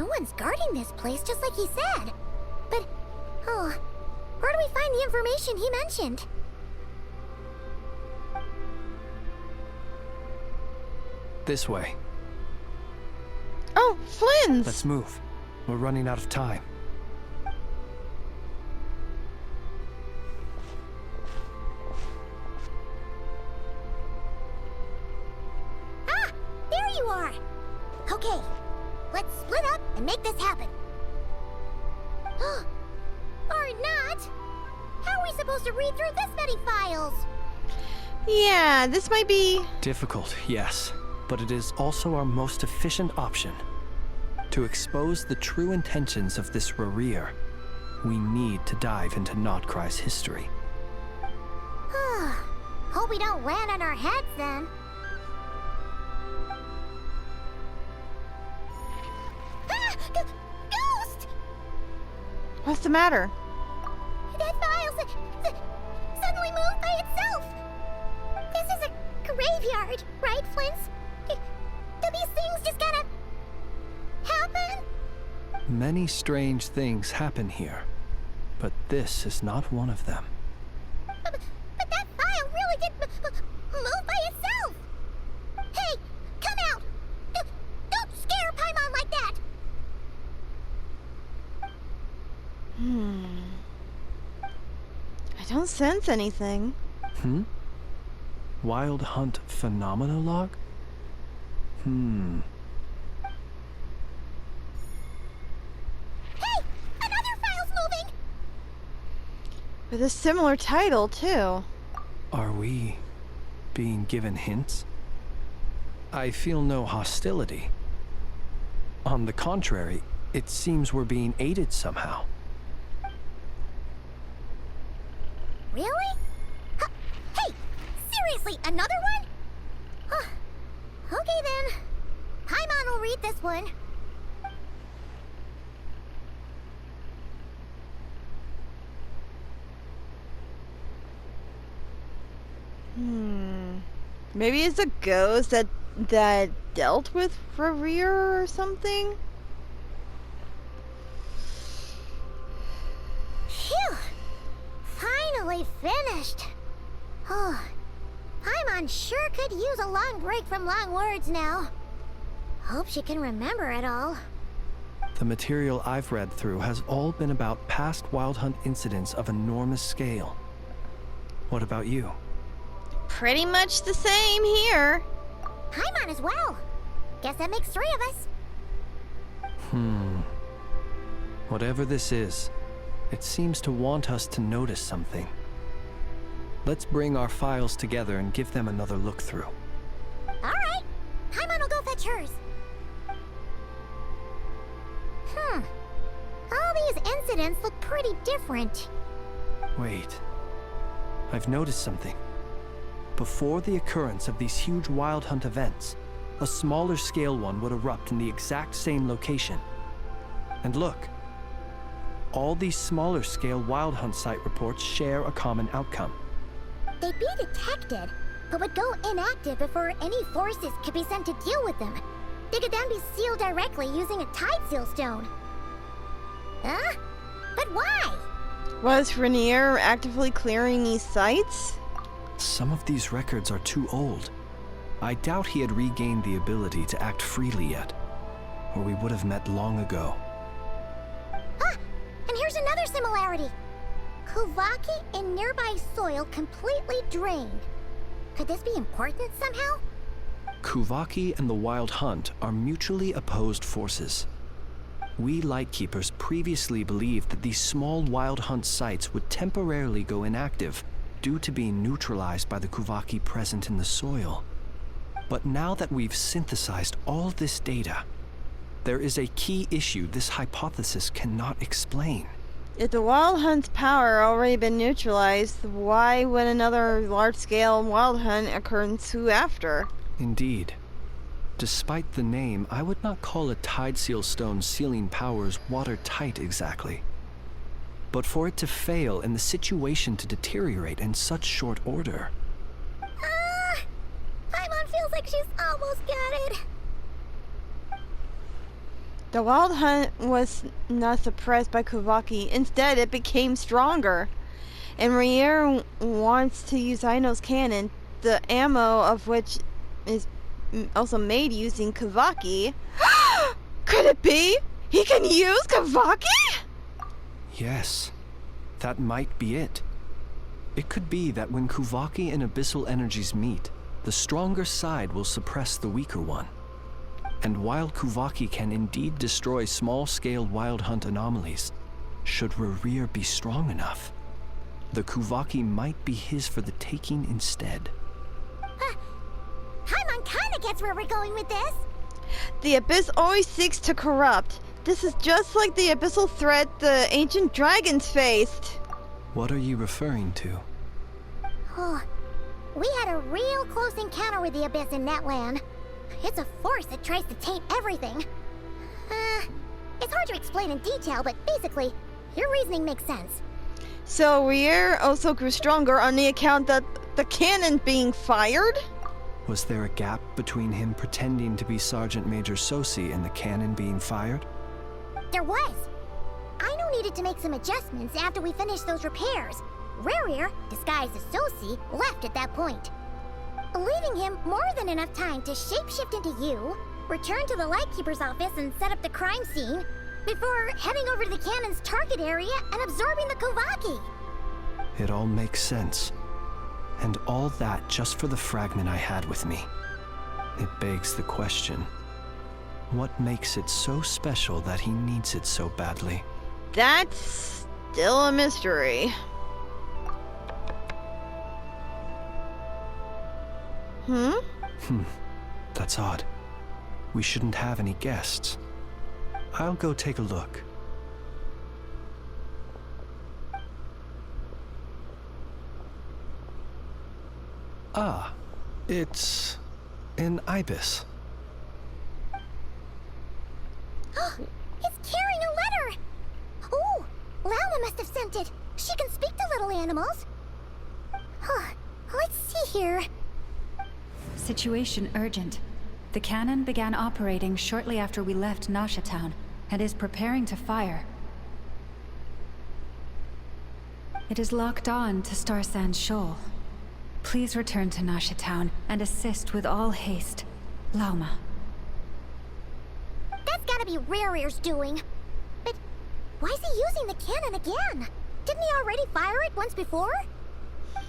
No one's guarding this place, just like he said. But, oh, where do we find the information he mentioned? This way. Oh, Flynn's! Let's move. We're running out of time. Ah! There you are! Okay, let's split up and make this happen. Or not! How are we supposed to read through this many files? Yeah, this might be... Difficult, yes. But it is also our most efficient option. To expose the true intentions of this Rarir, we need to dive into Nod-Krai's history. Hope we don't land on our heads then. Ah! Ghost! What's the matter? That file suddenly moved by itself. This is a graveyard, right, Flint's? Do these things just gotta happen? Many strange things happen here, but this is not one of them. But that file really did move by itself. Hey, come out! Don't scare Paimon like that. I don't sense anything. Wild Hunt Phenomenologue? Hey, another file's moving. With a similar title, too. Are we being given hints? I feel no hostility. On the contrary, it seems we're being aided somehow. Really? Hey, seriously, another one? Okay then. Paimon will read this one. Maybe it's a ghost that dealt with Rarir or something? Phew! Finally finished. Oh, Paimon sure could use a long break from long words now. Hope she can remember it all. The material I've read through has all been about past Wild Hunt incidents of enormous scale. What about you? Pretty much the same here. Paimon as well. Guess that makes 3 of us. Whatever this is, it seems to want us to notice something. Let's bring our files together and give them another look through. Alright. Paimon will go fetch hers. All these incidents look pretty different. Wait. I've noticed something. Before the occurrence of these huge Wild Hunt events, a smaller scale one would erupt in the exact same location. And look. All these smaller scale Wild Hunt site reports share a common outcome. They'd be detected, but would go inactive before any forces could be sent to deal with them. They could then be sealed directly using a tide seal stone. Huh? But why? Was Rainier actively clearing these sites? Some of these records are too old. I doubt he had regained the ability to act freely yet, or we would have met long ago. Ah! And here's another similarity. Kuvaki in nearby soil completely drained. Could this be important somehow? Kuvaki and the Wild Hunt are mutually opposed forces. We Lightkeepers previously believed that these small Wild Hunt sites would temporarily go inactive due to being neutralized by the Kuvaki present in the soil. But now that we've synthesized all this data, there is a key issue this hypothesis cannot explain. If the Wild Hunt's power already been neutralized, why would another large-scale Wild Hunt occur soon after? Indeed. Despite the name, I would not call a Tide Seal Stone sealing powers watertight exactly. But for it to fail and the situation to deteriorate in such short order... Paimon feels like she's almost got it. The Wild Hunt was not suppressed by Kuvaki. Instead, it became stronger. And Rier wants to use Aino's cannon, the ammo of which is also made using Kuvaki. Could it be? He can use Kuvaki? Yes, that might be it. It could be that when Kuvaki and abyssal energies meet, the stronger side will suppress the weaker one. And while Kuvaki can indeed destroy small-scale Wild Hunt anomalies, should Rerir be strong enough, the Kuvaki might be his for the taking instead. Paimon kinda gets where we're going with this. The Abyss always seeks to corrupt. This is just like the abyssal threat the ancient dragons faced. What are you referring to? Oh, we had a real close encounter with the Abyss in Netland. It's a force that tries to taint everything. It's hard to explain in detail, but basically, your reasoning makes sense. So Rier also grew stronger on the account that the cannon being fired? Was there a gap between him pretending to be Sergeant Major Sosi and the cannon being fired? There was. Aino needed to make some adjustments after we finished those repairs. Rerir, disguised as Sosi, left at that point, leaving him more than enough time to shapeshift into you, return to the Lightkeeper's office and set up the crime scene, before heading over to the cannon's target area and absorbing the Kuvaki. It all makes sense. And all that just for the fragment I had with me. It begs the question, what makes it so special that he needs it so badly? That's still a mystery. That's odd. We shouldn't have any guests. I'll go take a look. Ah, it's an ibis. It's carrying a letter! Ooh, Lala must have sent it. She can speak to little animals. Let's see here. Situation urgent. The cannon began operating shortly after we left Nasha Town and is preparing to fire. It is locked on to Star Sand Shoal. Please return to Nasha Town and assist with all haste. Lauma. That's gotta be Rerir's doing. But why is he using the cannon again? Didn't he already fire it once before?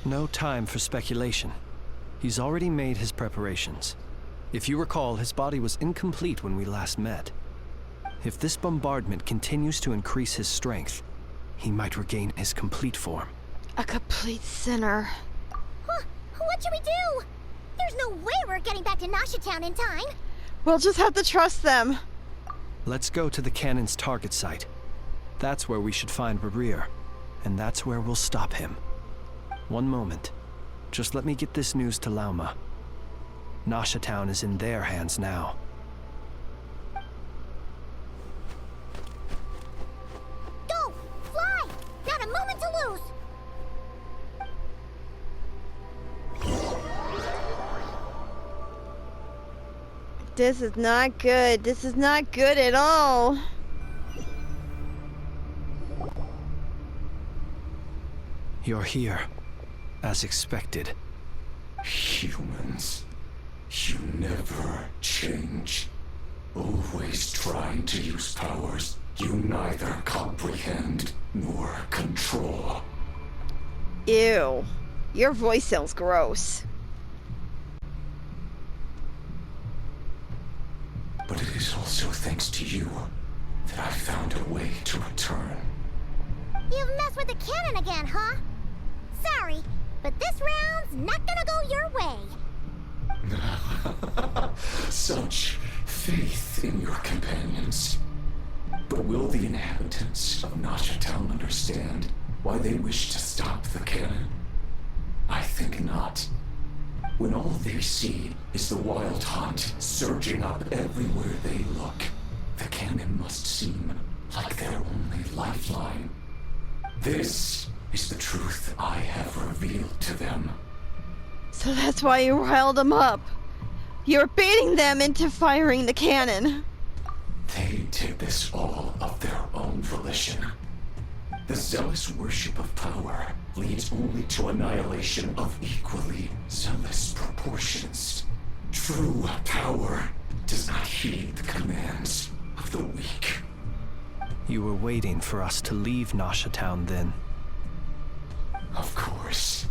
No time for speculation. He's already made his preparations. If you recall, his body was incomplete when we last met. If this bombardment continues to increase his strength, he might regain his complete form. A complete sinner. What should we do? There's no way we're getting back to Nasha Town in time. We'll just have to trust them. Let's go to the cannon's target site. That's where we should find Rerir, and that's where we'll stop him. One moment. Just let me get this news to Lauma. Nasha Town is in their hands now. Go! Fly! Not a moment to lose! This is not good. This is not good at all. You're here, as expected. Humans, you never change. Always trying to use powers you neither comprehend nor control. Ew. Your voice sounds gross. But it is also thanks to you that I found a way to return. You've messed with the cannon again, huh? Sorry, but this round's not gonna go your way. Such faith in your companions. But will the inhabitants of Nasha Town understand why they wish to stop the cannon? I think not. When all they see is the Wild Hunt surging up everywhere they look, the cannon must seem like their only lifeline. This is the truth I have revealed to them. So that's why you riled them up. You're baiting them into firing the cannon. They did this all of their own volition. The zealous worship of power leads only to annihilation of equally zealous proportions. True power does not heed the commands of the weak. You were waiting for us to leave Nasha Town then. Of course.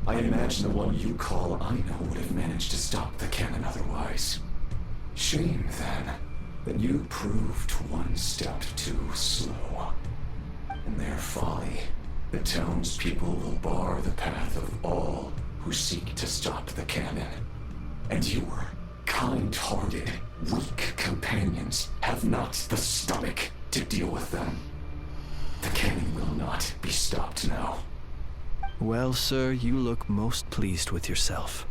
I imagine the one you call Aino would have managed to stop the cannon otherwise. Shame, then, that you proved one step too slow. In their folly, the townspeople will bar the path of all who seek to stop the cannon. And your kind-hearted, weak companions have not the stomach to deal with them. The cannon will not be stopped now. Well, sir, you look most pleased with yourself.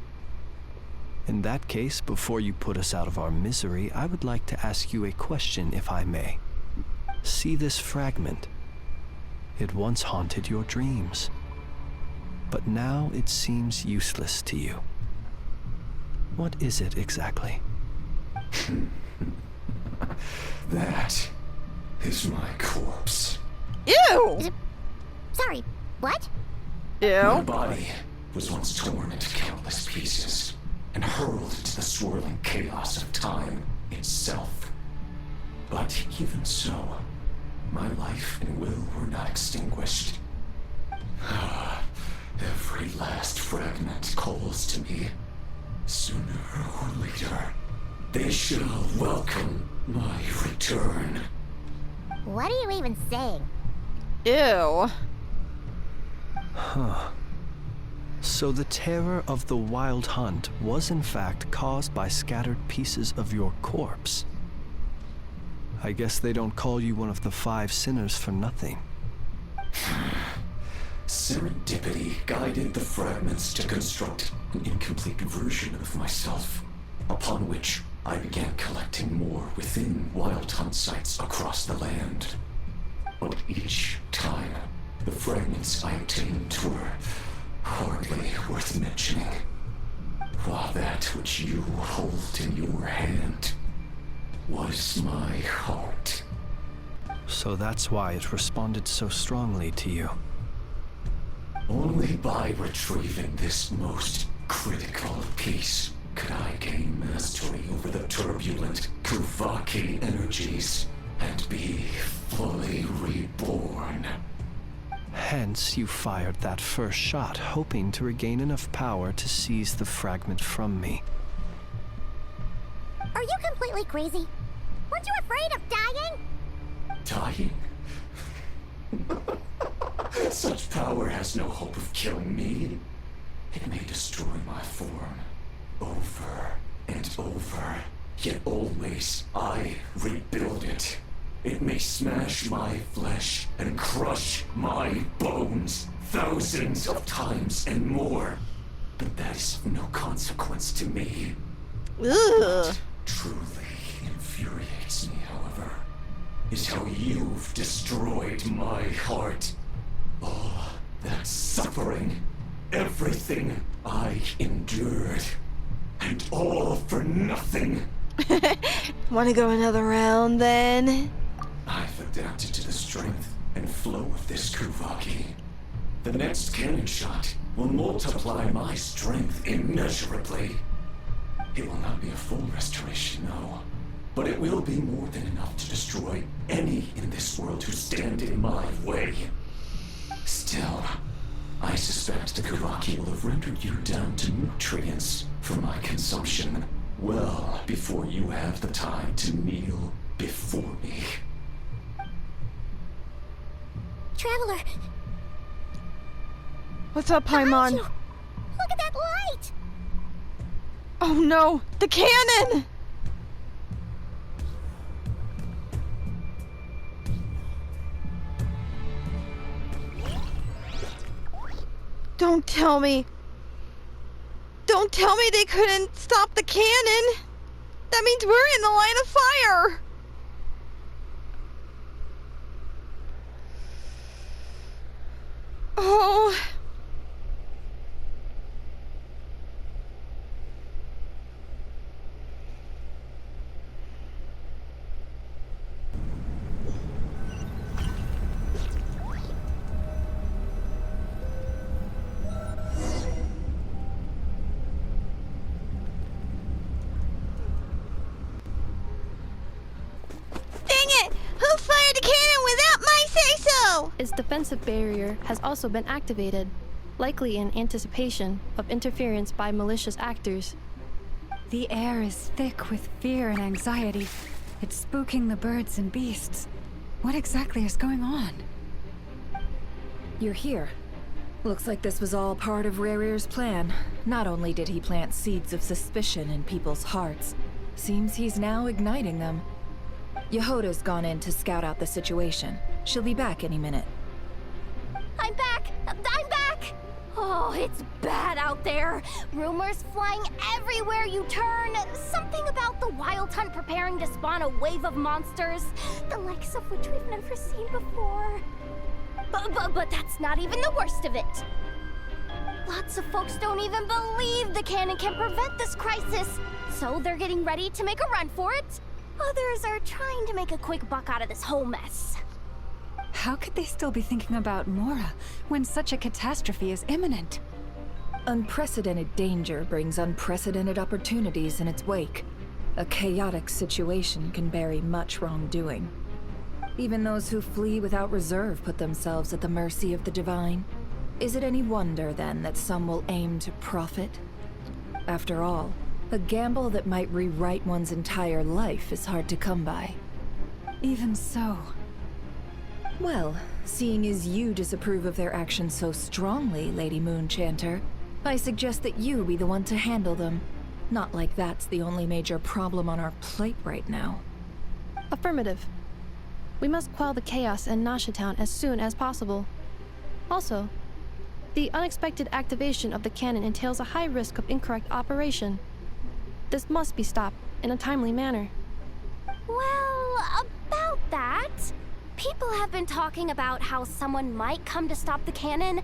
In that case, before you put us out of our misery, I would like to ask you a question, if I may. See this fragment? It once haunted your dreams, but now it seems useless to you. What is it exactly? That is my corpse. Ew! Sorry, what? My Ew. body was once torn into countless pieces and hurled into the swirling chaos of time itself. But even so, my life and will were not extinguished. Every last fragment calls to me. Sooner or later, they shall welcome my return. What are you even saying? Ew. So the terror of the Wild Hunt was in fact caused by scattered pieces of your corpse. I guess they don't call you one of the 5 sinners for nothing. Serendipity guided the fragments to construct an incomplete version of myself, upon which I began collecting more within Wild Hunt sites across the land. But each time, the fragments I obtained were hardly worth mentioning, while that which you hold in your hand was my heart. So that's why it responded so strongly to you. Only by retrieving this most critical piece could I gain mastery over the turbulent Kuvaki energies and be fully reborn. Hence, you fired that first shot, hoping to regain enough power to seize the fragment from me. Are you completely crazy? Weren't you afraid of dying? Dying? Such power has no hope of killing me. It may destroy my form over and over, yet always I rebuild it. It may smash my flesh and crush my bones thousands of times and more, but that is of no consequence to me. Ugh. What truly infuriates me, however, is how you've destroyed my heart. All that suffering, everything I endured, and all for nothing. Want to go another round then? I've adapted to the strength and flow of this Kuvaki. The next cannon shot will multiply my strength immeasurably. It will not be a full restoration, no, but it will be more than enough to destroy any in this world who stand in my way. Still, I suspect the Kuvaki will have rendered you down to nutrients for my consumption well before you have the time to kneel before me. Traveler, What's up, behind Paimon? you! Look at that light! Oh no! The cannon! Don't tell me. Don't tell me they couldn't stop the cannon! That means we're in the line of fire! Oh. say so! Its defensive barrier has also been activated, likely in anticipation of interference by malicious actors. The air is thick with fear and anxiety. It's spooking the birds and beasts. What exactly is going on? You're here. Looks like this was all part of Rerir's plan. Not only did he plant seeds of suspicion in people's hearts, seems he's now igniting them. Yehoda's gone in to scout out the situation. She'll be back any minute. I'm back! I'm back! Oh, it's bad out there. Rumors flying everywhere you turn. Something about the Wild Hunt preparing to spawn a wave of monsters, the likes of which we've never seen before. But that's not even the worst of it. Lots of folks don't even believe the cannon can prevent this crisis, so they're getting ready to make a run for it. Others are trying to make a quick buck out of this whole mess. How could they still be thinking about Mora when such a catastrophe is imminent? Unprecedented danger brings unprecedented opportunities in its wake. A chaotic situation can bury much wrongdoing. Even those who flee without reserve put themselves at the mercy of the divine. Is it any wonder, then, that some will aim to profit? After all, a gamble that might rewrite one's entire life is hard to come by. Even so. Well, seeing as you disapprove of their actions so strongly, Lady Moonchanter, I suggest that you be the one to handle them. Not like that's the only major problem on our plate right now. Affirmative. We must quell the chaos in Nasha Town as soon as possible. Also, the unexpected activation of the cannon entails a high risk of incorrect operation. This must be stopped in a timely manner. Well, about that, people have been talking about how someone might come to stop the cannon.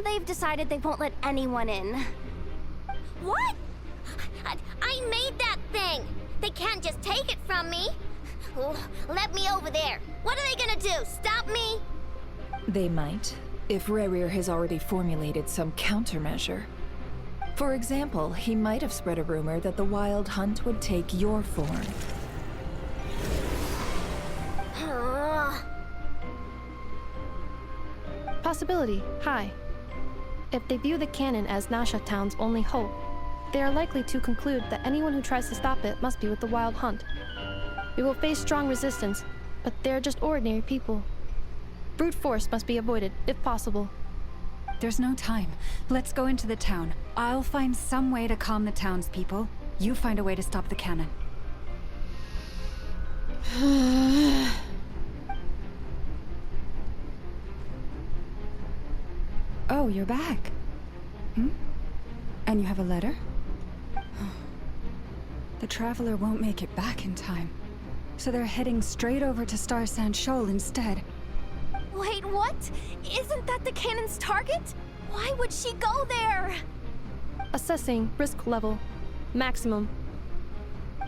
They've decided they won't let anyone in. What? I made that thing! They can't just take it from me! Oh, let me over there. What are they gonna do? Stop me? They might, if Rerir has already formulated some countermeasure. For example, he might have spread a rumor that the Wild Hunt would take your form. Possibility high. If they view the cannon as Nasha Town's only hope, they are likely to conclude that anyone who tries to stop it must be with the Wild Hunt. We will face strong resistance, but they're just ordinary people. Brute force must be avoided, if possible. There's no time. Let's go into the town. I'll find some way to calm the townspeople. You find a way to stop the cannon. Oh, you're back. And you have a letter? The Traveler won't make it back in time. So they're heading straight over to Star Sand Shoal instead. Wait, what? Isn't that the cannon's target? Why would she go there? Assessing risk level. Maximum.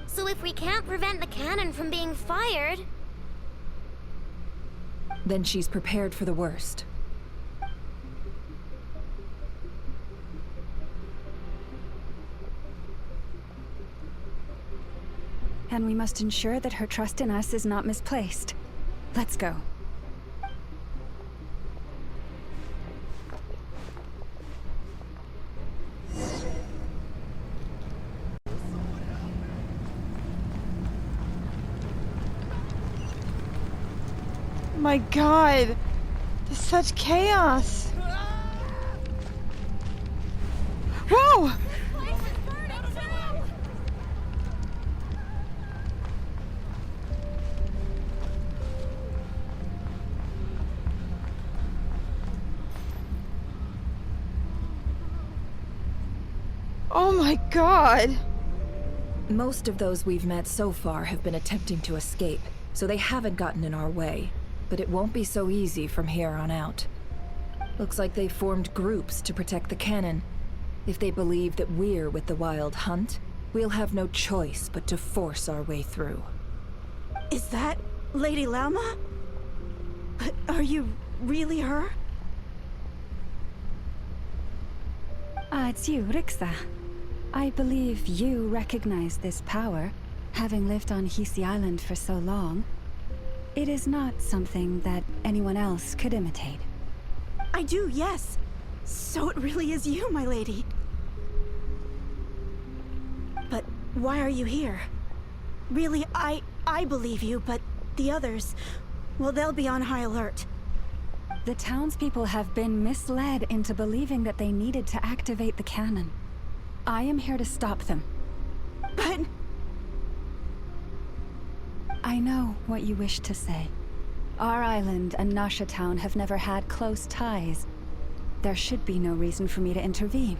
So if we can't prevent the cannon from being fired... Then she's prepared for the worst. And we must ensure that her trust in us is not misplaced. Let's go. My god! There's such chaos! Whoa! Oh my god! Most of those we've met so far have been attempting to escape, so they haven't gotten in our way. But it won't be so easy from here on out. Looks like they've formed groups to protect the cannon. If they believe that we're with the Wild Hunt, we'll have no choice but to force our way through. Is that Lady Lauma? Are you really her? It's you, Rixa. I believe you recognize this power, having lived on Hisi Island for so long. It is not something that anyone else could imitate. I do, yes. So it really is you, my lady. But why are you here? Really, I believe you, but the others, well, they'll be on high alert. The townspeople have been misled into believing that they needed to activate the cannon. I am here to stop them. But... I know what you wish to say. Our island and Nasha Town have never had close ties. There should be no reason for me to intervene.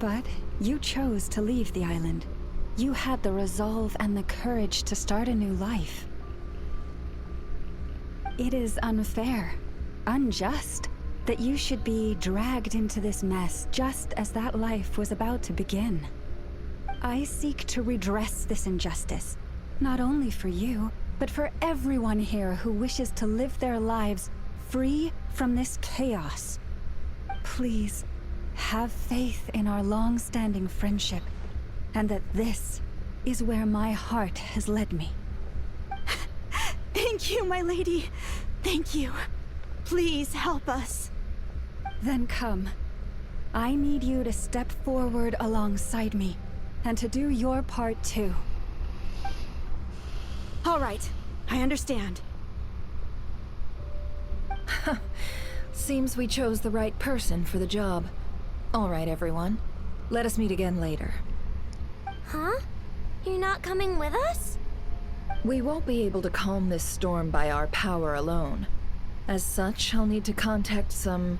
But you chose to leave the island. You had the resolve and the courage to start a new life. It is unfair, unjust, that you should be dragged into this mess just as that life was about to begin. I seek to redress this injustice, not only for you, but for everyone here who wishes to live their lives free from this chaos. Please, have faith in our long-standing friendship, and that this is where my heart has led me. Thank you, my lady. Thank you. Please help us. Then come. I need you to step forward alongside me, and to do your part too. All right, I understand. Seems we chose the right person for the job. All right, everyone. Let us meet again later. Huh? You're not coming with us? We won't be able to calm this storm by our power alone. As such, I'll need to contact some...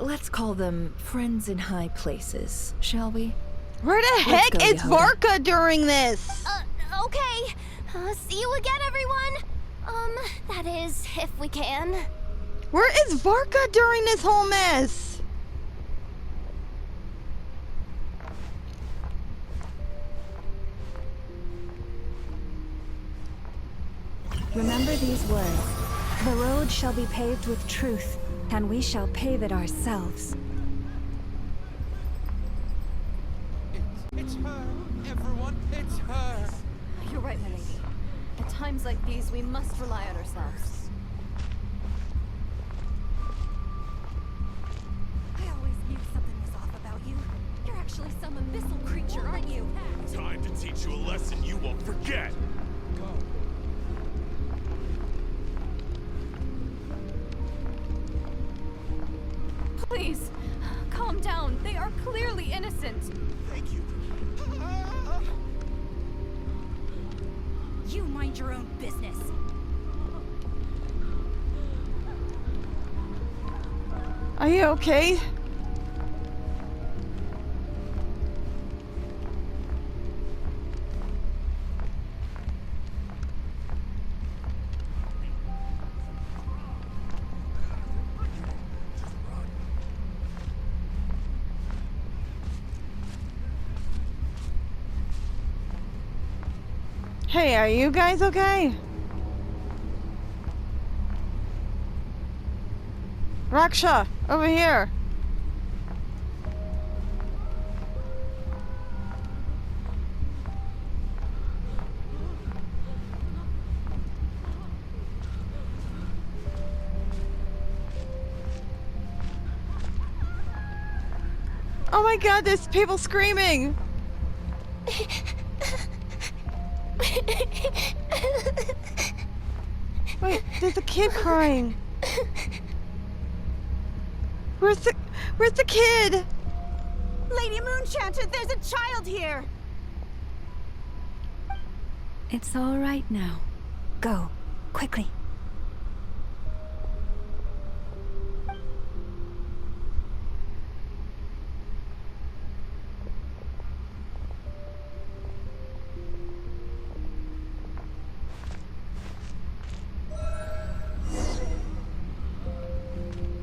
let's call them friends in high places, shall we? Where the Let's heck go, is Yehuda. Varka during this? Okay. See you again, everyone. That is, if we can. Where is Varka during this whole mess? Remember these words. The road shall be paved with truth, and we shall pave it ourselves. It's her, everyone, it's her. You're right, my lady. At times like these, we must rely on ourselves. I always knew something was off about you. You're actually some abyssal creature, aren't you? Time to teach you a lesson you won't forget. Please, calm down. They are clearly innocent. Thank you. You mind your own business. Are you okay? Hey, are you guys okay? Raksha, over here. Oh my god, there's people screaming! Wait, there's a kid crying. Where's the kid? Lady Moonchanter, there's a child here! It's all right now. Go, quickly.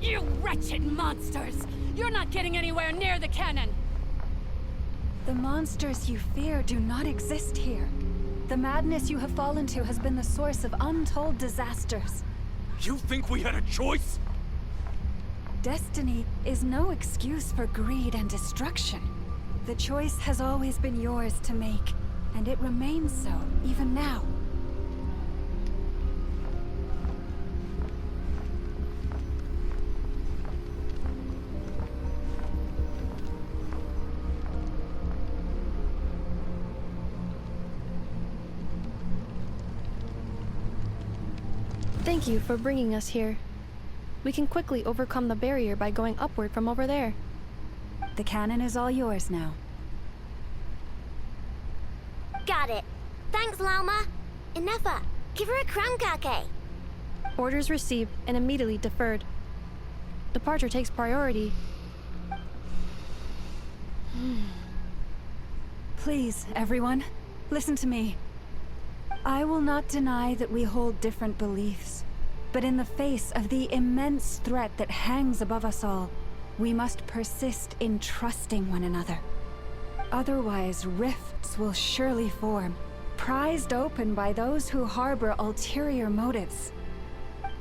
You wretched monsters! You're not getting anywhere near the cannon! The monsters you fear do not exist here. The madness you have fallen to has been the source of untold disasters. You think we had a choice? Destiny is no excuse for greed and destruction. The choice has always been yours to make, and it remains so, even now. Thank you for bringing us here. We can quickly overcome the barrier by going upward from over there. The cannon is all yours now. Got it. Thanks, Lauma. Inefa, give her a crunkake. Orders received and immediately deferred. Departure takes priority. Please, everyone, listen to me. I will not deny that we hold different beliefs, but in the face of the immense threat that hangs above us all, we must persist in trusting one another. Otherwise, rifts will surely form, prized open by those who harbor ulterior motives.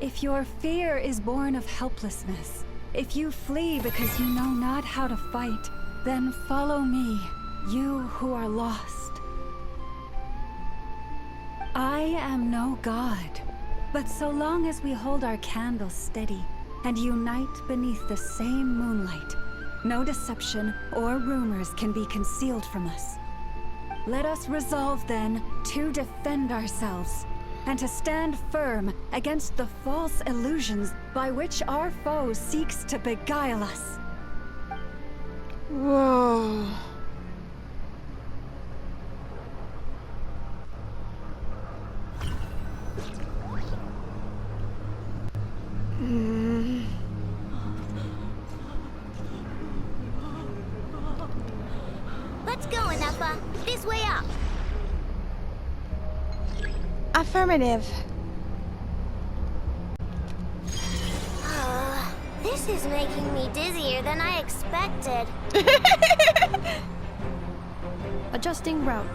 If your fear is born of helplessness, if you flee because you know not how to fight, then follow me, you who are lost. I am no god, but so long as we hold our candles steady and unite beneath the same moonlight, no deception or rumors can be concealed from us. Let us resolve then to defend ourselves and to stand firm against the false illusions by which our foe seeks to beguile us. Whoa. Let's go, Inefa. This way up. Affirmative. This is making me dizzier than I expected. Adjusting route.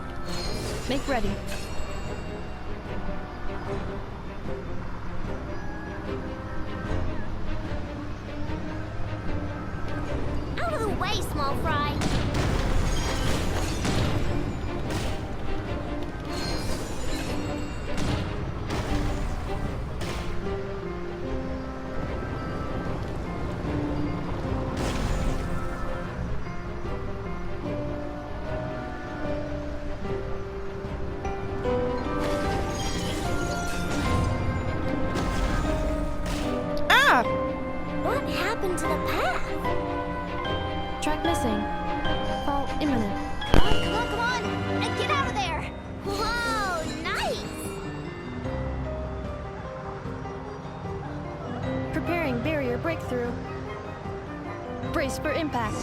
Make ready. Out of the way, small fry. What happened to the path? Track missing. Fall imminent. Come on! And get out of there! Whoa, nice! Preparing barrier breakthrough. Brace for impact.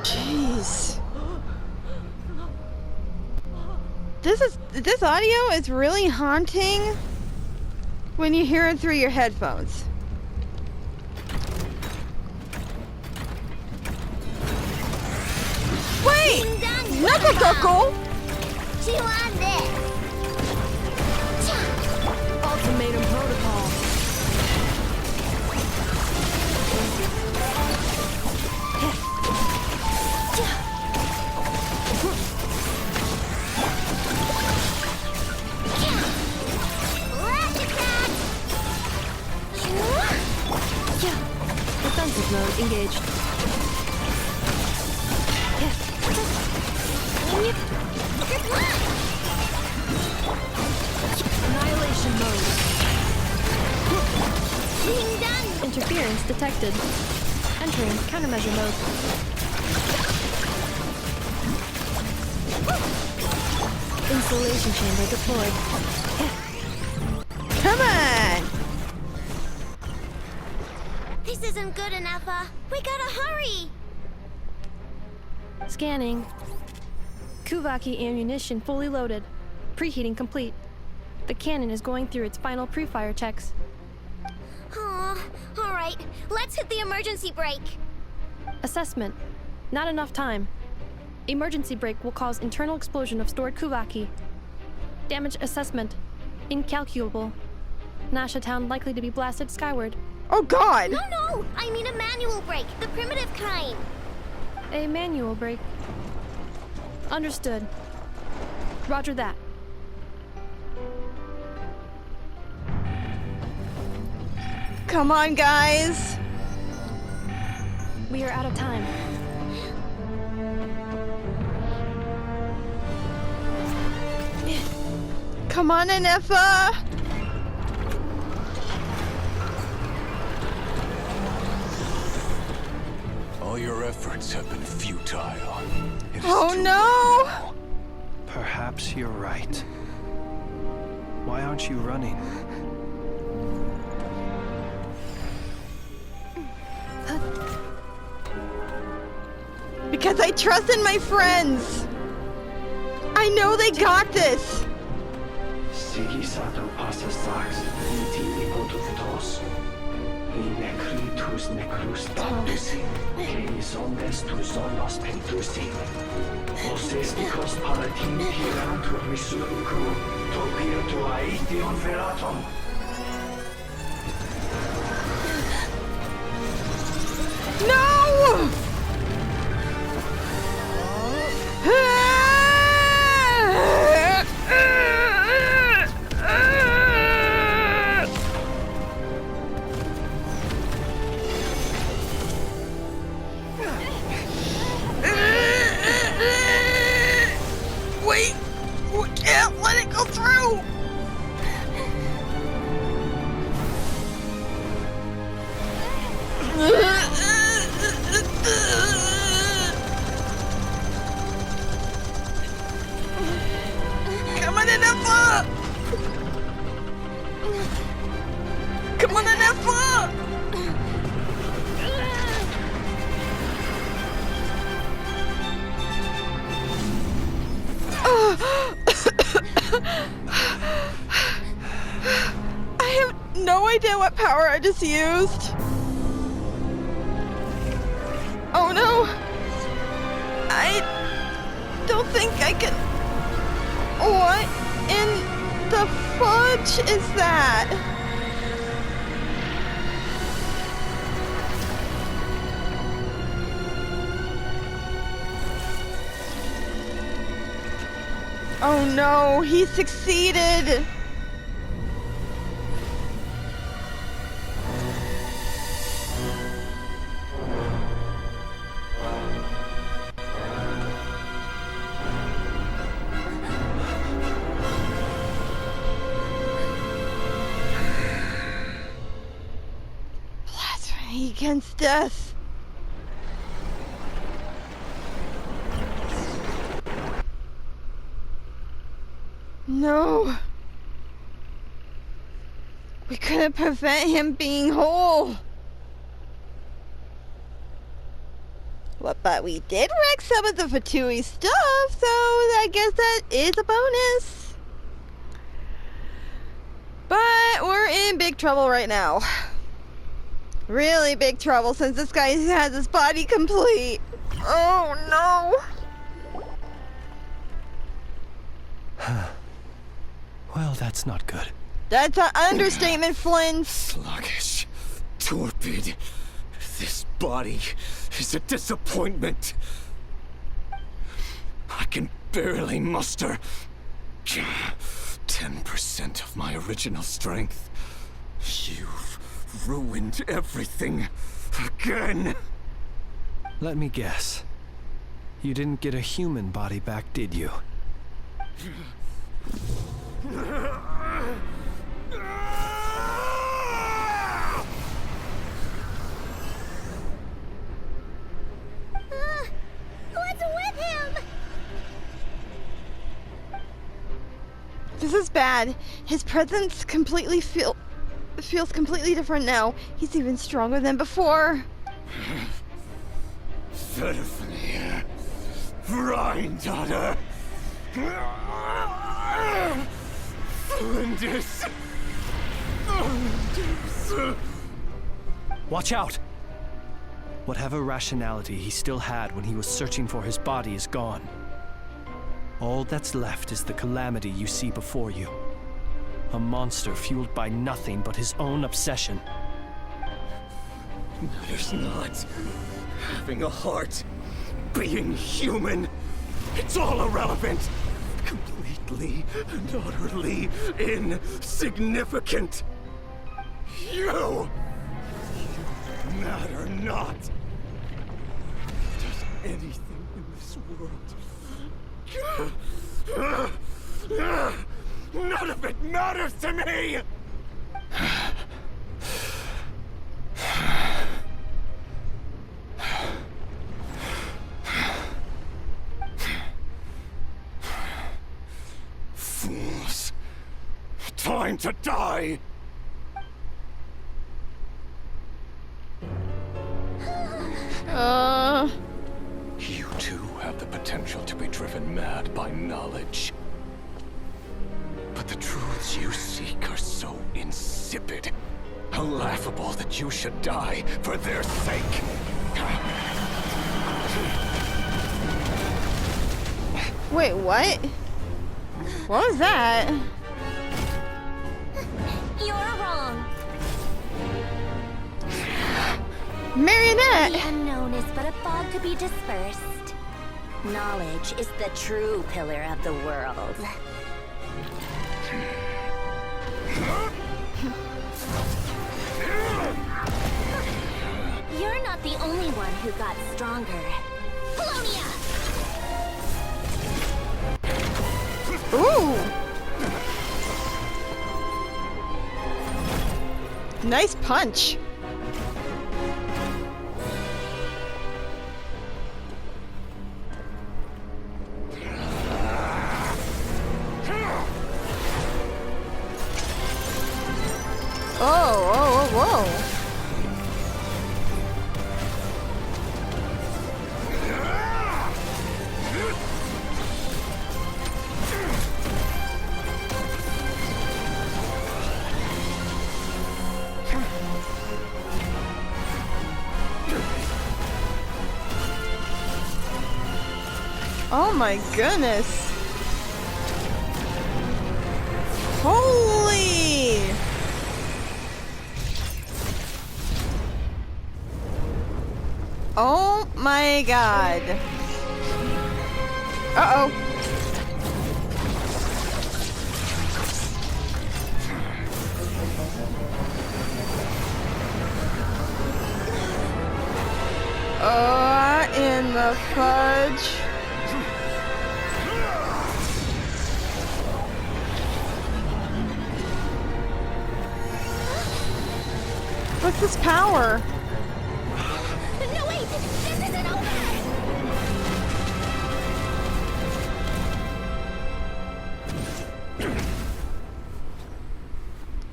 Jeez. This audio is really haunting when you hear it through your headphones. Wait! Nakatoko! Chew on this! Ultimatum protocol. Lash attack! Defensive mode engaged. Good luck! Annihilation mode. Ding dong! Interference detected. Entering countermeasure mode. Insulation chamber deployed. Come on! This isn't good enough, we gotta hurry! Scanning. Kuvaki ammunition fully loaded. Preheating complete. The cannon is going through its final pre-fire checks. Aw, alright, let's hit the emergency brake. Assessment. Not enough time. Emergency brake will cause internal explosion of stored Kuvaki. Damage assessment. Incalculable. Nasha Town likely to be blasted skyward. Oh god! No! I mean a manual brake, the primitive kind. A manual brake. Understood. Roger that. Come on, guys! We are out of time. Come on, Anefa! All your efforts have been futile. It is Oh too no! Perhaps you're right. Why aren't you running? Because I trust in my friends! I know they got this! Sigi sato pasa sax, niti ipotuftos. I necritus necrus baptusi, que omnes tu zonos pentusi. Osesticos palatin pirantur misuricum, topirtu aetion veratum. No! Wait! We can't let it go through! Come on, Anefa! Come on, Anefa! I have no idea what power I just used. Oh no! I don't think I can. What in the fudge is that? Oh no, he succeeded! Blasphemy against death. No. We couldn't prevent him being whole. Well, but we did wreck some of the Fatui stuff, so I guess that is a bonus. But we're in big trouble right now. Really big trouble since this guy has his body complete. Oh no. Well, that's not good. That's an understatement, Flynn. Sluggish, torpid. This body is a disappointment. I can barely muster 10% of my original strength. You've ruined everything again. Let me guess. You didn't get a human body back, did you? What's with him? This is bad. His presence completely feels completely different now. He's even stronger than before. Verfnir, Rheindaughter, Flinders. Watch out! Whatever rationality he still had when he was searching for his body is gone. All that's left is the calamity you see before you. A monster fueled by nothing but his own obsession. Matters not. Having a heart. Being human. It's all irrelevant. Completely and utterly insignificant. You matter not. Does anything in this world. None of it matters to me! Fools. Time to die! You too have the potential to be driven mad by knowledge. But the truths you seek are so insipid, laughable that you should die for their sake. Wait, what? What was that? You're wrong. Marionette! The unknown is but a fog to be dispersed. Knowledge is the true pillar of the world. You're not the only one who got stronger. Polonia! Ooh! Nice punch. Whoa. Oh my goodness. Holy! Oh my god. Uh-oh. In the fudge. What's this power? No, wait! This isn't over!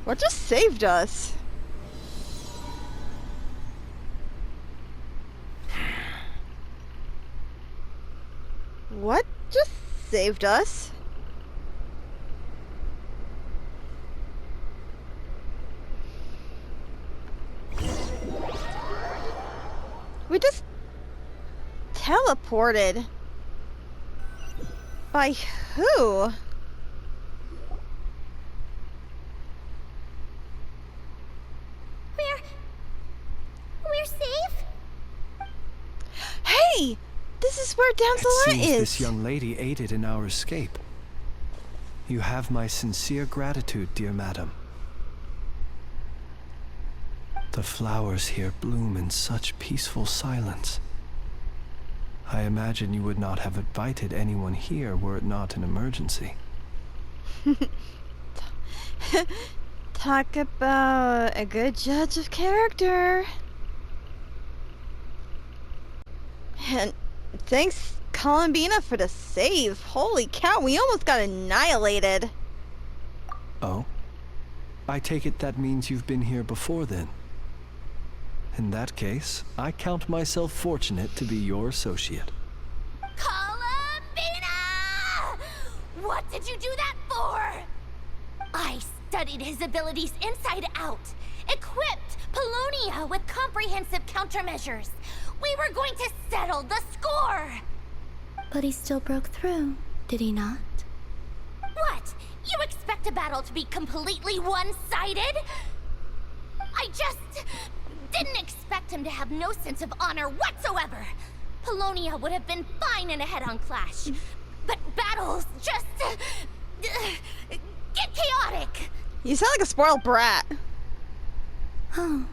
What just saved us? What just saved us? We just teleported. By who? We're safe? Hey! This is where It Damselina seems is. this young lady aided in our escape. You have my sincere gratitude, dear madam. The flowers here bloom in such peaceful silence. I imagine you would not have invited anyone here were it not an emergency. Talk about a good judge of character. And thanks, Columbina, for the save. Holy cow, we almost got annihilated. Oh? I take it that means you've been here before then. In that case, I count myself fortunate to be your associate. Columbina! What did you do that for? I studied his abilities inside out, equipped Polonia with comprehensive countermeasures. We were going to settle the score! But he still broke through, did he not? What? You expect a battle to be completely one-sided? I just didn't expect him to have no sense of honor whatsoever. Polonia would have been fine in a head-on clash. But battles just get chaotic. You sound like a spoiled brat. Oh,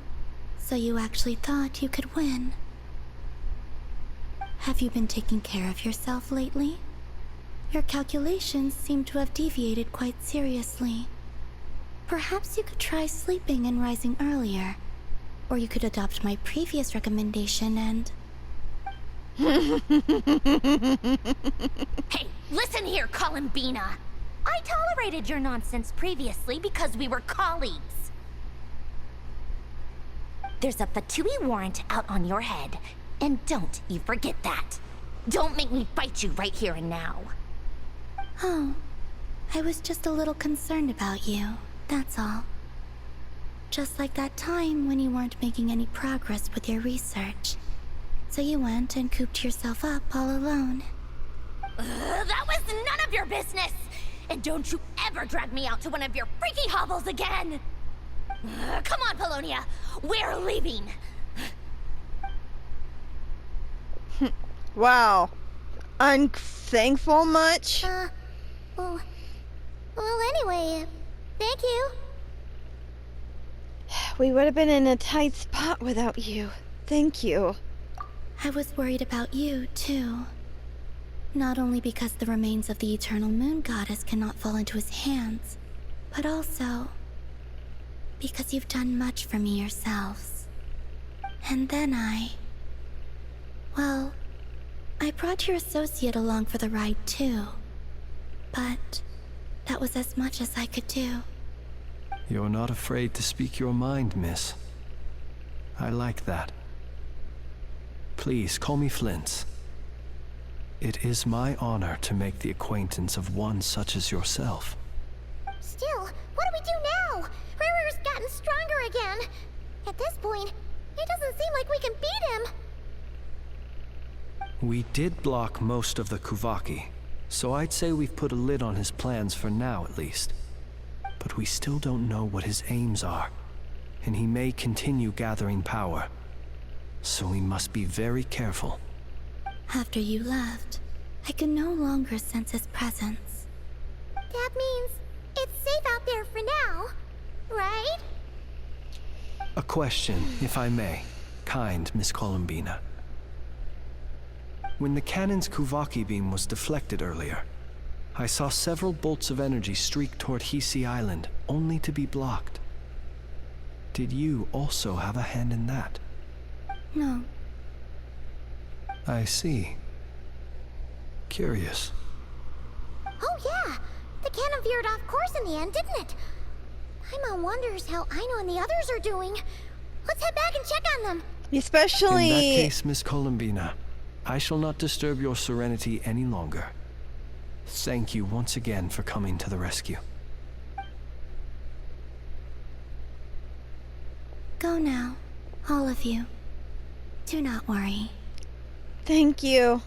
so you actually thought you could win. Have you been taking care of yourself lately? Your calculations seem to have deviated quite seriously. Perhaps you could try sleeping and rising earlier. Or you could adopt my previous recommendation and... Hey, listen here, Columbina. I tolerated your nonsense previously because we were colleagues. There's a Fatui warrant out on your head, and don't you forget that. Don't make me fight you right here and now. Oh, I was just a little concerned about you, that's all. Just like that time when you weren't making any progress with your research. So you went and cooped yourself up all alone. That was none of your business! And don't you ever drag me out to one of your freaky hovels again! Come on, Polonia! We're leaving! Wow. Unthankful much? Well, anyway, thank you. We would have been in a tight spot without you. Thank you. I was worried about you, too. Not only because the remains of the Eternal Moon Goddess cannot fall into his hands, but also because you've done much for me yourselves. And then well, I brought your associate along for the ride, too. But that was as much as I could do. You're not afraid to speak your mind, miss. I like that. Please call me Flint. It is my honor to make the acquaintance of one such as yourself. Still, what do we do now? Rirer's gotten stronger again. At this point, it doesn't seem like we can beat him. We did block most of the Kuvaki, so I'd say we've put a lid on his plans for now at least. But we still don't know what his aims are, and he may continue gathering power. So we must be very careful. After you left, I could no longer sense his presence. That means it's safe out there for now, right? A question, if I may, kind Miss Columbina. When the cannon's Kuvaki beam was deflected earlier, I saw several bolts of energy streak toward Hisi Island, only to be blocked. Did you also have a hand in that? No. I see. Curious. Oh yeah, the cannon veered off course in the end, didn't it? Paimon wonders how Aino and the others are doing. Let's head back and check on them. Especially... In that case, Miss Columbina, I shall not disturb your serenity any longer. Thank you once again for coming to the rescue. Go now, all of you. Do not worry. Thank you.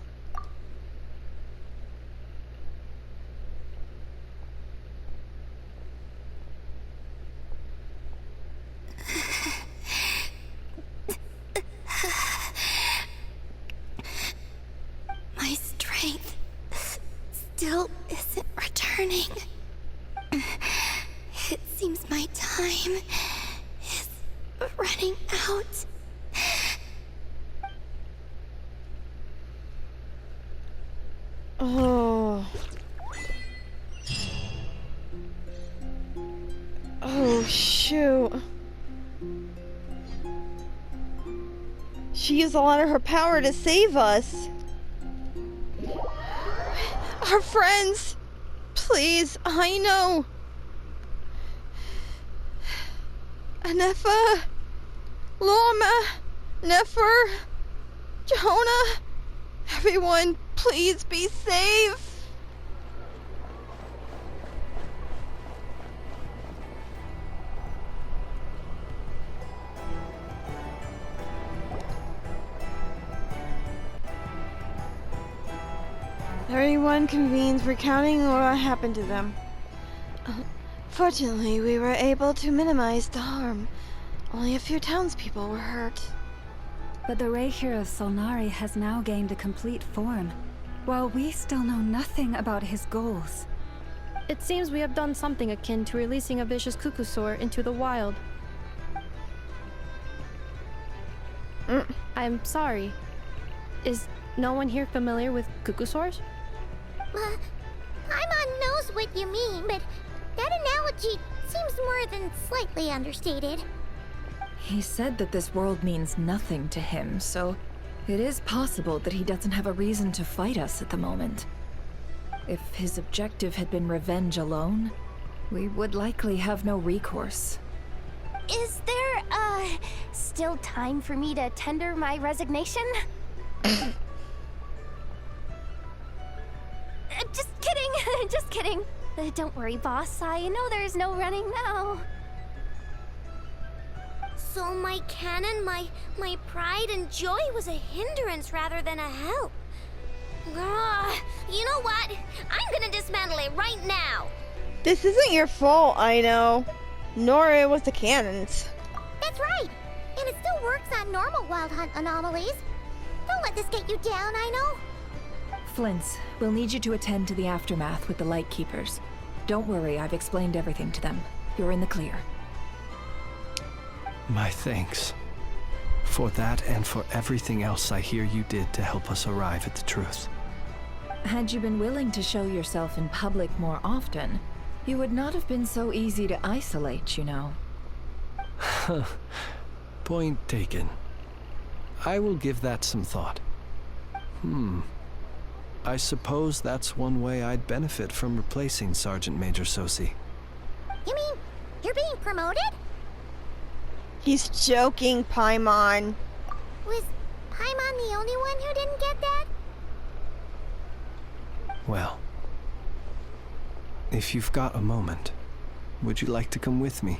My strength still isn't returning. It seems my time is running out. Oh. Oh, shoot. She used a lot of her power to save us. Our friends! Please, I know. Anefa, Loma, Nefer, Jonah, everyone, please be safe. Everyone convenes recounting what happened to them. Fortunately, we were able to minimize the harm. Only a few townspeople were hurt. But the Reikir of Solnari has now gained a complete form, while we still know nothing about his goals. It seems we have done something akin to releasing a vicious Kukusor into the wild. I'm sorry. Is no one here familiar with Kukusors? Paimon knows what you mean, but that analogy seems more than slightly understated. He said that this world means nothing to him, so it is possible that he doesn't have a reason to fight us at the moment. If his objective had been revenge alone, we would likely have no recourse. Is there, still time for me to tender my resignation? Just kidding, just kidding. Don't worry, boss. I know there's no running now. So my cannon, my pride and joy was a hindrance rather than a help. You know what? I'm gonna dismantle it right now. This isn't your fault, I know. Nor it was the cannons. That's right. And it still works on normal wild hunt anomalies. Don't let this get you down, I know. Flint's, we'll need you to attend to the aftermath with the Lightkeepers. Don't worry, I've explained everything to them. You're in the clear. My thanks. For that and for everything else I hear you did to help us arrive at the truth. Had you been willing to show yourself in public more often, you would not have been so easy to isolate, you know. Point taken. I will give that some thought. I suppose that's one way I'd benefit from replacing Sergeant Major Sosi. You mean you're being promoted? He's joking, Paimon. Was Paimon the only one who didn't get that? Well, if you've got a moment, would you like to come with me?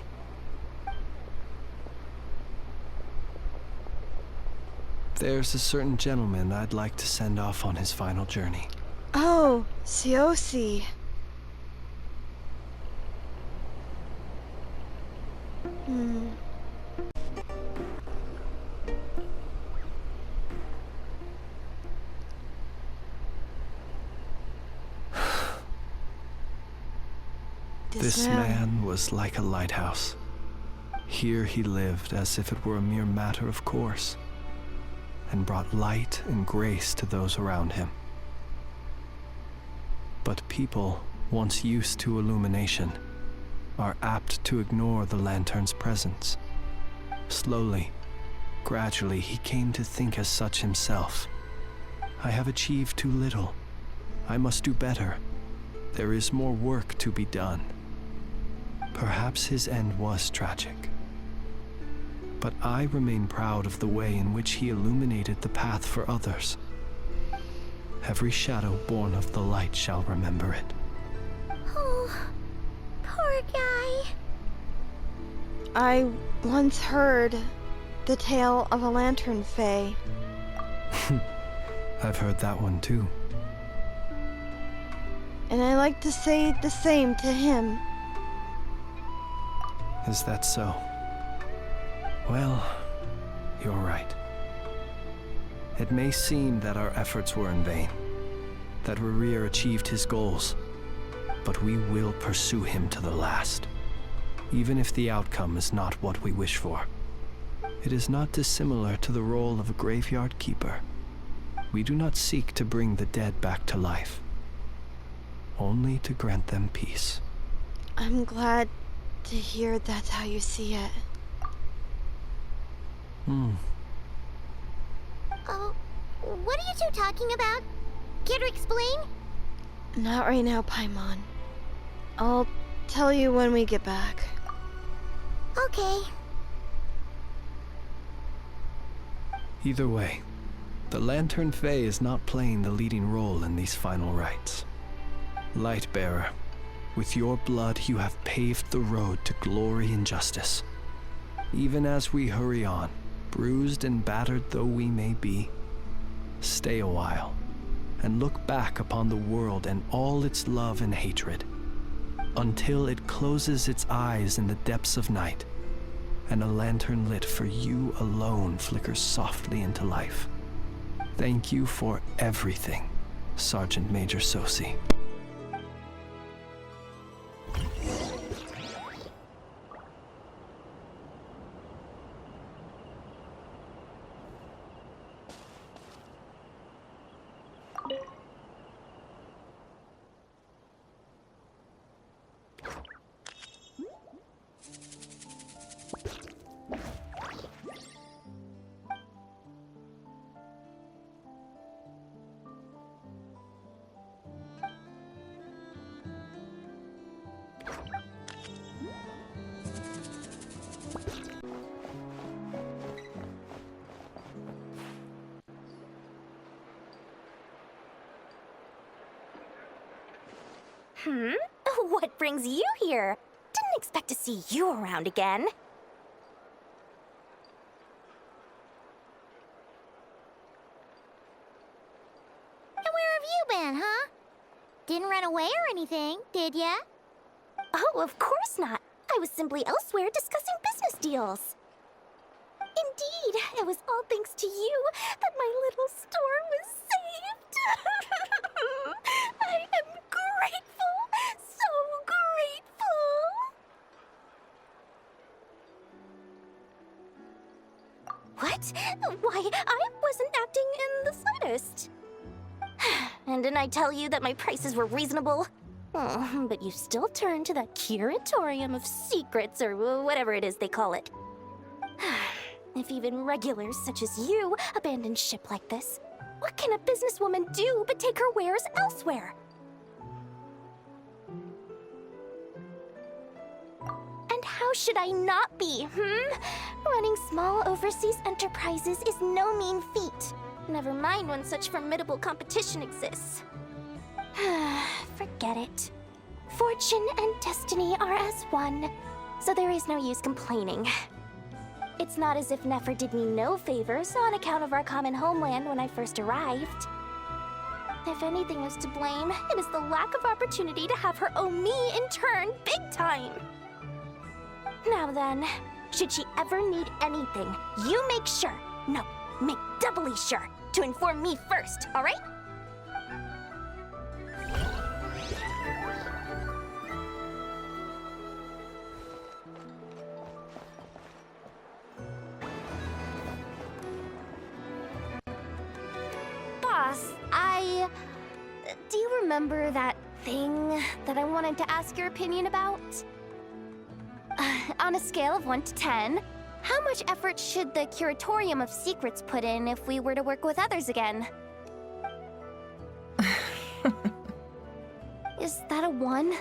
There's a certain gentleman I'd like to send off on his final journey. Oh, Siosi. This man was like a lighthouse. Here he lived as if it were a mere matter of course, and brought light and grace to those around him. But people, once used to illumination, are apt to ignore the lantern's presence. Slowly, gradually, he came to think as such himself. I have achieved too little. I must do better. There is more work to be done. Perhaps his end was tragic. But I remain proud of the way in which he illuminated the path for others. Every shadow born of the light shall remember it. Oh, poor guy. I once heard the tale of a lantern fae. I've heard that one too. And I like to say the same to him. Is that so? Well, you're right. It may seem that our efforts were in vain, that Rerir achieved his goals, but we will pursue him to the last, even if the outcome is not what we wish for. It is not dissimilar to the role of a graveyard keeper. We do not seek to bring the dead back to life, only to grant them peace. I'm glad to hear that's how you see it. Oh, what are you two talking about? Care to explain? Not right now, Paimon. I'll tell you when we get back. Okay. Either way, the Lantern Fae is not playing the leading role in these final rites. Lightbearer, with your blood you have paved the road to glory and justice. Even as we hurry on, bruised and battered though we may be, stay a while, and look back upon the world and all its love and hatred, until it closes its eyes in the depths of night, and a lantern lit for you alone flickers softly into life. Thank you for everything, Sergeant Major Sosi. What brings you here? Didn't expect to see you around again. And where have you been, huh? Didn't run away or anything, did ya? Oh, of course not. I was simply elsewhere discussing business deals. Indeed, it was all thanks to you that my little store was saved. I am grateful, so grateful. What? Why, I wasn't acting in the slightest. And didn't I tell you that my prices were reasonable? Oh, but you still turn to that curatorium of secrets, or whatever it is they call it. If even regulars such as you abandon ship like this, what can a businesswoman do but take her wares elsewhere? And how should I not be, Running small overseas enterprises is no mean feat. Never mind when such formidable competition exists. Forget it. Fortune and destiny are as one, so there is no use complaining. It's not as if Nefer did me no favors on account of our common homeland when I first arrived. If anything is to blame, it is the lack of opportunity to have her owe me in turn big time. Now then, should she ever need anything, you make sure, no, make doubly sure, to inform me first, all right? Do you remember that thing that I wanted to ask your opinion about? On a scale of 1 to 10, how much effort should the Curatorium of Secrets put in if we were to work with others again? Is that a 1?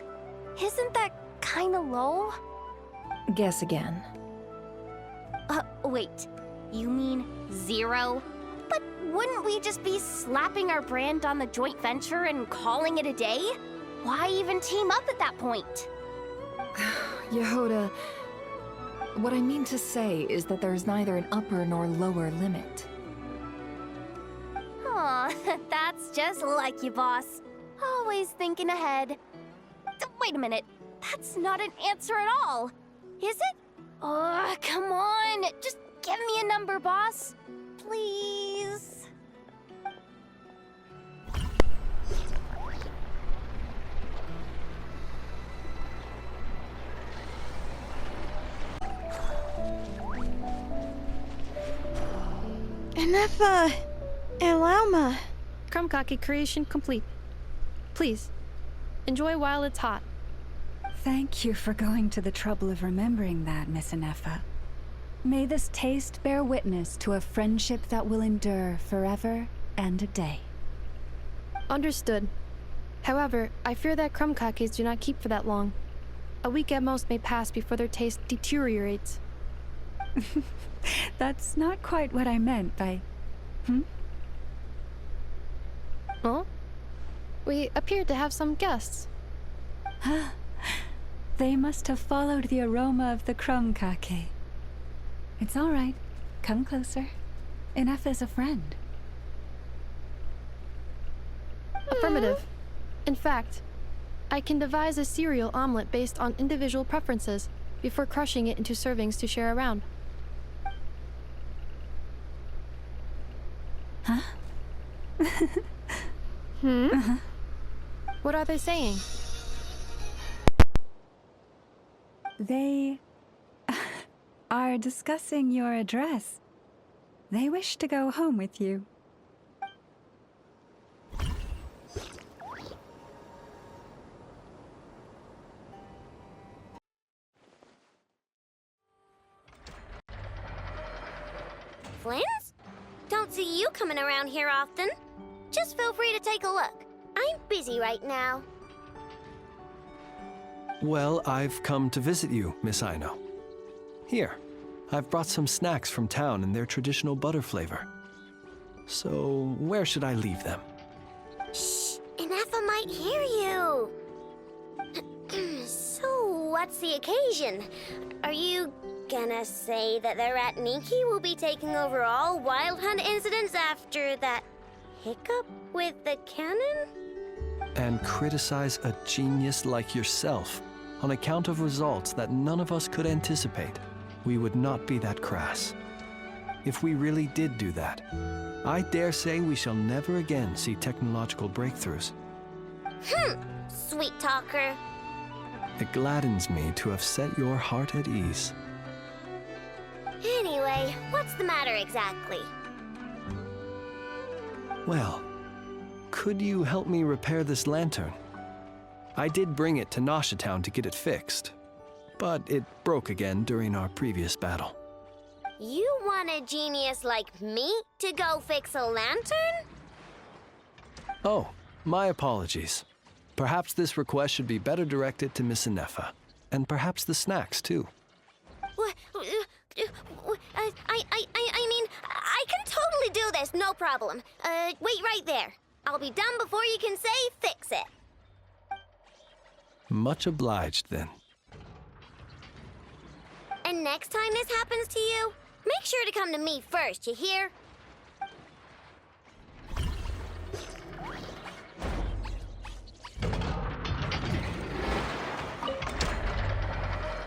Isn't that kinda low? Guess again. Wait. You mean 0? But wouldn't we just be slapping our brand on the joint venture and calling it a day? Why even team up at that point? Yehoda, what I mean to say is that there's neither an upper nor lower limit. Aw, that's just like you, boss. Always thinking ahead. Wait a minute, that's not an answer at all. Is it? Oh, come on, just give me a number, boss. Please. Enough, Elama. Krumkake creation complete. Please, enjoy while it's hot. Thank you for going to the trouble of remembering that, Miss Anefa. May this taste bear witness to a friendship that will endure forever and a day. Understood. However, I fear that krumkakes do not keep for that long. A week at most may pass before their taste deteriorates. That's not quite what I meant by... Well, we appear to have some guests. They must have followed the aroma of the krumkake. It's all right. Come closer. Enough is a friend. Affirmative. In fact, I can devise a cereal omelet based on individual preferences before crushing it into servings to share around. Huh? What are they saying? They are discussing your address. They wish to go home with you. Flins? Don't see you coming around here often. Just feel free to take a look. I'm busy right now. Well, I've come to visit you, Miss Aino. Here, I've brought some snacks from town in their traditional butter flavor. So, where should I leave them? Shh, Inefa might hear you. So, what's the occasion? Are you gonna say that the Rat Niki will be taking over all Wild Hunt incidents after that hiccup with the cannon? And criticize a genius like yourself on account of results that none of us could anticipate? We would not be that crass. If we really did do that, I dare say we shall never again see technological breakthroughs. Sweet talker. It gladdens me to have set your heart at ease. Anyway, what's the matter exactly? Well, could you help me repair this lantern? I did bring it to Nasha Town to get it fixed, but it broke again during our previous battle. You want a genius like me to go fix a lantern? Oh, my apologies. Perhaps this request should be better directed to Miss Inefa, and perhaps the snacks too. What? I mean, I can totally do this, no problem. Wait right there. I'll be done before you can say fix it. Much obliged, then. And next time this happens to you, make sure to come to me first, you hear?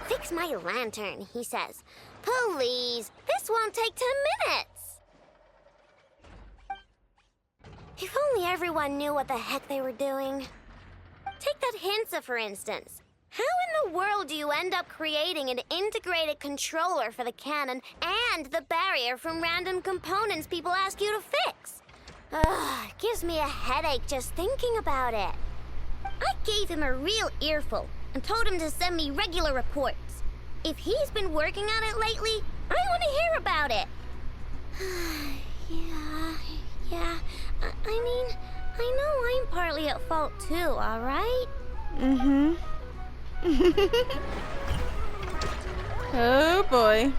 Fix my lantern, he says. Please, this won't take 10 minutes. If only everyone knew what the heck they were doing. Take that Hinsa, for instance. How in the world do you end up creating an integrated controller for the cannon and the barrier from random components people ask you to fix? Ugh, it gives me a headache just thinking about it. I gave him a real earful and told him to send me regular reports. If he's been working on it lately, I want to hear about it. Yeah. I mean, I know I'm partly at fault too, all right? Oh boy.